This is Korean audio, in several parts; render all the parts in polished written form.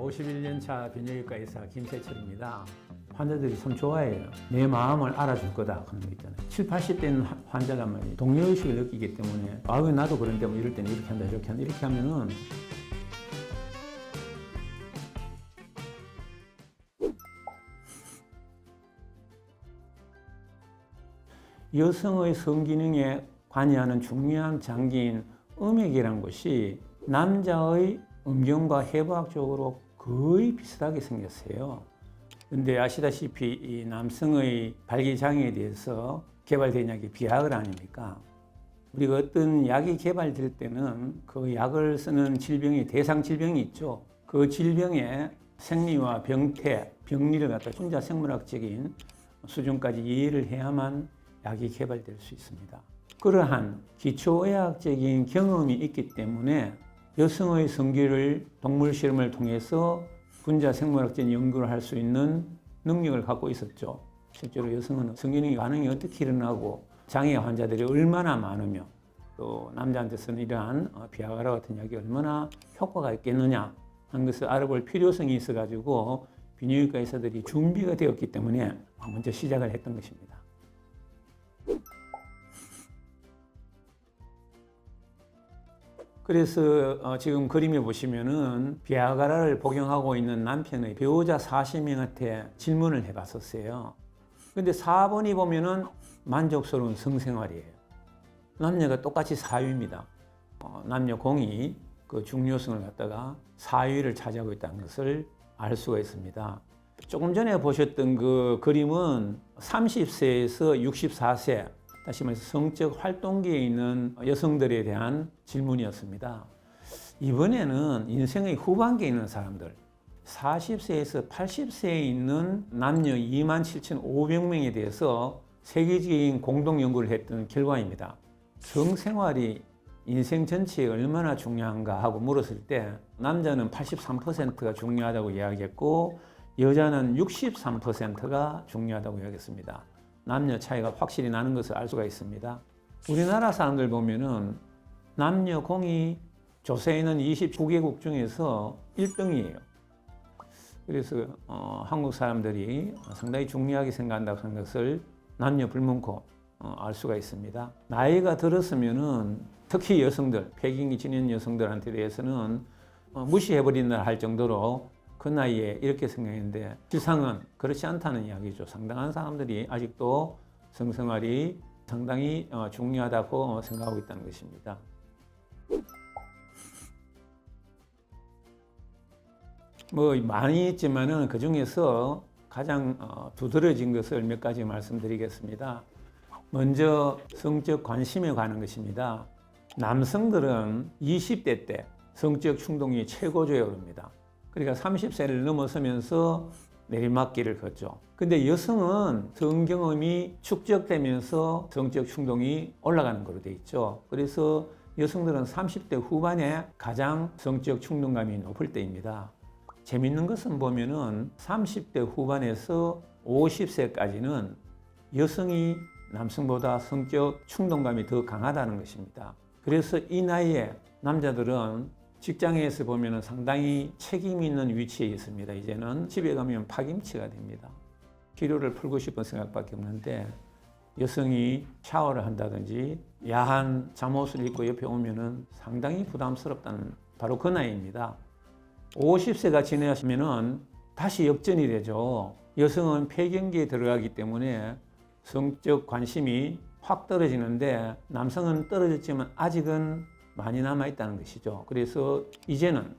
51년 차 비뇨기과 의사 김세철입니다. 환자들이 참 좋아해요. 내 마음을 알아줄 거다 그런 거 있잖아요. 70, 80대는 환자라면 동료의식을 느끼기 때문에 왜 나도 그런데 뭐 이럴 때는 이렇게 한다 이렇게 한다 이렇게 하면은 여성의 성기능에 관여하는 중요한 장기인 음액이라는 것이 남자의 음경과 해부학적으로 거의 비슷하게 생겼어요. 근데 아시다시피 이 남성의 발기장애에 대해서 개발된 약이 비아그라 아닙니까? 우리가 어떤 약이 개발될 때는 그 약을 쓰는 질병이 대상 질병이 있죠. 그 질병의 생리와 병태, 병리를 갖다 혼자 생물학적인 수준까지 이해를 해야만 약이 개발될 수 있습니다. 그러한 기초의학적인 경험이 있기 때문에 여성의 성기를 동물 실험을 통해서 분자 생물학적인 연구를 할 수 있는 능력을 갖고 있었죠. 실제로 여성은 성기능이 반응이 어떻게 일어나고 장애 환자들이 얼마나 많으며 또 남자한테서는 이러한 비아그라 같은 약이 얼마나 효과가 있겠느냐 하는 것을 알아볼 필요성이 있어가지고 비뇨기과 의사들이 준비가 되었기 때문에 먼저 시작을 했던 것입니다. 그래서 지금 그림에 보시면은 비아그라를 복용하고 있는 남편의 배우자 40명한테 질문을 해봤었어요. 근데 4번이 보면은 만족스러운 성생활이에요. 남녀가 똑같이 4위입니다. 남녀 공이 그 중요성을 갖다가 4위를 차지하고 있다는 것을 알 수가 있습니다. 조금 전에 보셨던 그 그림은 30세에서 64세 다시 말해서 성적 활동기에 있는 여성들에 대한 질문이었습니다. 이번에는 인생의 후반기에 있는 사람들 40세에서 80세에 있는 남녀 27,500명에 대해서 세계적인 공동 연구를 했던 결과입니다. 성생활이 인생 전체에 얼마나 중요한가 하고 물었을 때 남자는 83%가 중요하다고 이야기했고 여자는 63%가 중요하다고 이야기했습니다. 남녀 차이가 확실히 나는 것을 알 수가 있습니다. 우리나라 사람들 보면은 남녀 공이 조세는 29개국 중에서 1등이에요. 그래서 한국 사람들이 상당히 중요하게 생각한다고 하는 것을 남녀 불문코 알 수가 있습니다. 나이가 들었으면은 특히 여성들, 폐경기 지낸 여성들한테 대해서는 무시해버린다 할 정도로 그 나이에 이렇게 생각했는데 실상은 그렇지 않다는 이야기죠. 상당한 사람들이 아직도 성생활이 상당히 중요하다고 생각하고 있다는 것입니다. 뭐 많이 있지만은 그 중에서 가장 두드러진 것을 몇 가지 말씀드리겠습니다. 먼저 성적 관심에 관한 것입니다. 남성들은 20대 때 성적 충동이 최고조에 오릅니다. 그러니까 30세를 넘어서면서 내리막길을 걷죠. 근데 여성은 성경험이 축적되면서 성적 충동이 올라가는 거로 돼 있죠. 그래서 여성들은 30대 후반에 가장 성적 충동감이 높을 때입니다. 재밌는 것은 보면은 30대 후반에서 50세까지는 여성이 남성보다 성적 충동감이 더 강하다는 것입니다. 그래서 이 나이에 남자들은 직장에서 보면 상당히 책임 있는 위치에 있습니다. 이제는 집에 가면 파김치가 됩니다. 기로를 풀고 싶은 생각밖에 없는데 여성이 샤워를 한다든지 야한 잠옷을 입고 옆에 오면은 상당히 부담스럽다는 바로 그 나이입니다. 50세가 지나시면은 다시 역전이 되죠. 여성은 폐경기에 들어가기 때문에 성적 관심이 확 떨어지는데 남성은 떨어졌지만 아직은 많이 남아있다는 것이죠. 그래서 이제는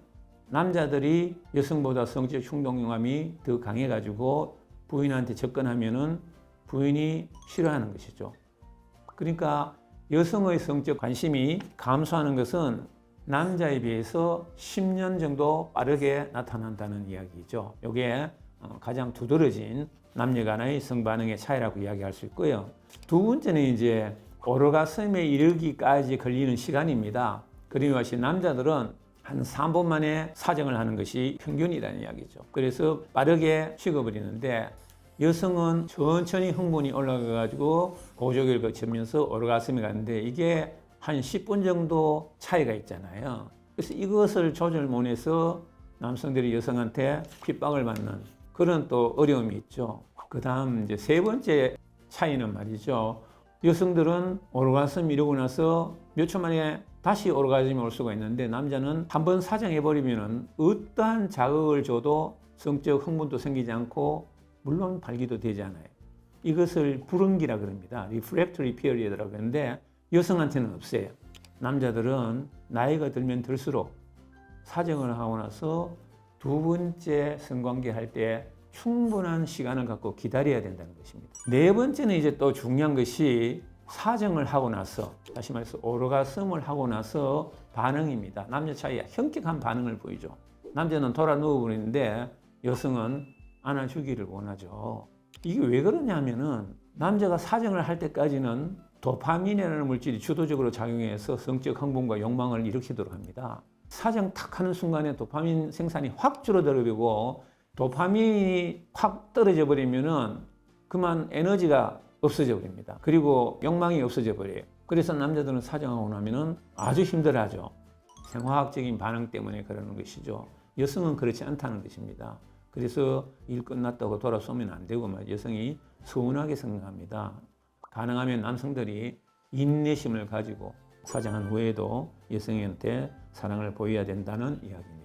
남자들이 여성보다 성적 충동감이 더 강해가지고 부인한테 접근하면은 부인이 싫어하는 것이죠. 그러니까 여성의 성적 관심이 감소하는 것은 남자에 비해서 10년 정도 빠르게 나타난다는 이야기죠. 이게 가장 두드러진 남녀 간의 성반응의 차이라고 이야기할 수 있고요. 두 번째는 이제 오르가슴에 이르기까지 걸리는 시간입니다. 그러니 마치 남자들은 한 3분 만에 사정을 하는 것이 평균이라는 이야기죠. 그래서 빠르게 식어버리는데 여성은 천천히 흥분이 올라가가지고 고조기를 거치면서 오르가슴에 가는데 이게 한 10분 정도 차이가 있잖아요. 그래서 이것을 조절 못해서 남성들이 여성한테 핍박을 받는 그런 또 어려움이 있죠. 그 다음 이제 세 번째 차이는 말이죠. 여성들은 오르가슴 이루고 나서 몇 초 만에 다시 오르가즘이 올 수가 있는데 남자는 한번 사정해버리면은 어떠한 자극을 줘도 성적 흥분도 생기지 않고 물론 발기도 되지 않아요. 이것을 불응기라 그럽니다. Refractory period라고 하는데 여성한테는 없어요. 남자들은 나이가 들면 들수록 사정을 하고 나서 두 번째 성관계 할 때 충분한 시간을 갖고 기다려야 된다는 것입니다. 네 번째는 이제 또 중요한 것이 사정을 하고 나서, 다시 말해서 오르가슴을 하고 나서 반응입니다. 남녀 차이야 현격한 반응을 보이죠. 남자는 돌아 누워버리는데 여성은 안아주기를 원하죠. 이게 왜 그러냐면은 남자가 사정을 할 때까지는 도파민이라는 물질이 주도적으로 작용해서 성적 흥분과 욕망을 일으키도록 합니다. 사정 탁 하는 순간에 도파민 생산이 확 줄어들고 도파민이 확 떨어져 버리면은 그만 에너지가 없어져 버립니다. 그리고 욕망이 없어져 버려요. 그래서 남자들은 사정하고 나면은 아주 힘들어하죠. 생화학적인 반응 때문에 그러는 것이죠. 여성은 그렇지 않다는 것입니다. 그래서 일 끝났다고 돌아서면 안 되고 여성이 서운하게 생각합니다. 가능하면 남성들이 인내심을 가지고 사정한 후에도 여성한테 사랑을 보여야 된다는 이야기입니다.